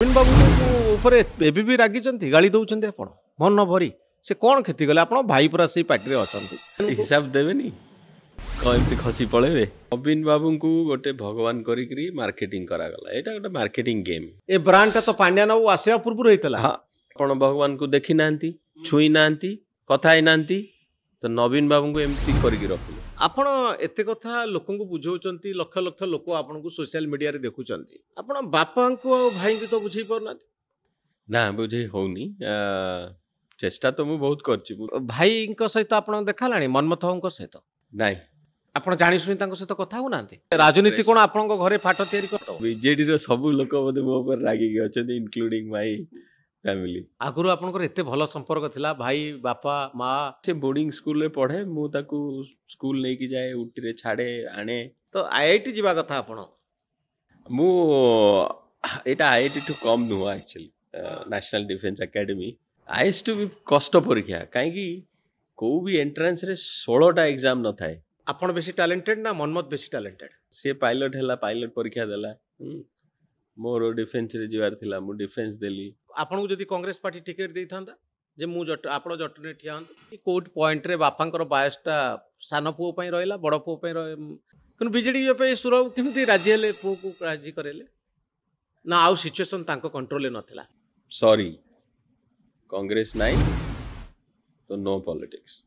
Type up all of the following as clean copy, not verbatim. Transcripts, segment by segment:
नवीन बाबू ऊपर एबी भी रागी गाड़ी दौरान आप मन भरी से कौन क्षति कले आप भाई पूरा से पार्टी अच्छा हिसाब देवेनी कमी खसी पड़े नवीन बाबू को गोटे भगवान करी मार्केटिंग करागला एटा गोटे मार्केटिंग गेम ए ब्रांड तो पांड्या बाबू आसवा पूर्व होता हाँ आपण भगवान को देखी ना छुई ना कथा ही ना तो नवीन बाबू को एमती करके रखिले आपण एते कथा लोक बुझाऊँ लक्ष लक्ष लोक आपन को सोशल मीडिया रे देखुचंती आपण बापा को भाई को तो बुझे पारना ना बुझे होनी चेष्टा तो मु बहुत करछि भाई सहित आपण देखालानी मनमथ बाबू सहित नहीं आपण जानि सुनि तांको सहित कथा हो नांती राजनीति कोन आपण घरे फाट तयारी करतो बीजेडी रो सब लोक मते मो पर रागी के अछथि इंक्लूडिंग माय फैमिली आगुरु आपनकर एते भलो संपर्क थिला भाई बापा माँ से बोर्डिंग स्कूल रे पढ़े मु ताकू स्कूल नै कि जाए उटी रे छाड़े आने तो आईआईटी जीवा कथा आपण मु एटा आईआईटी टू कम नु actually national defence academy IAS टू भी कष्ट परीक्षा काहे कि को भी एंट्रेंस रे 16 टा एग्जाम न थाए आपण बेसी टैलेंटेड ना मनमत बेसी टैलेंटेड से पायलट हैला पायलट परीक्षा देला मोर डिफेंस रे जीवार थिला मु डिफेंस देली आपण को जदी कांग्रेस पार्टी टिकट देई थांदा जे मु आपण जटने ठिया हन कोट पॉइंट रे बापांकर बायसटा सान पुओ पई रहला बड़ पुओ पई कन बीजेडी पे सुर केमती राजी हेले पुओ को राजी करेले ना आउ सिचुएशन तांको कंट्रोल नथिला सॉरी कांग्रेस नाही तो नो पॉलिटिक्स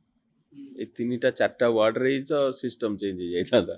ए तीनटा चारटा वार्ड रे तो सिस्टम चेंज हो जाइता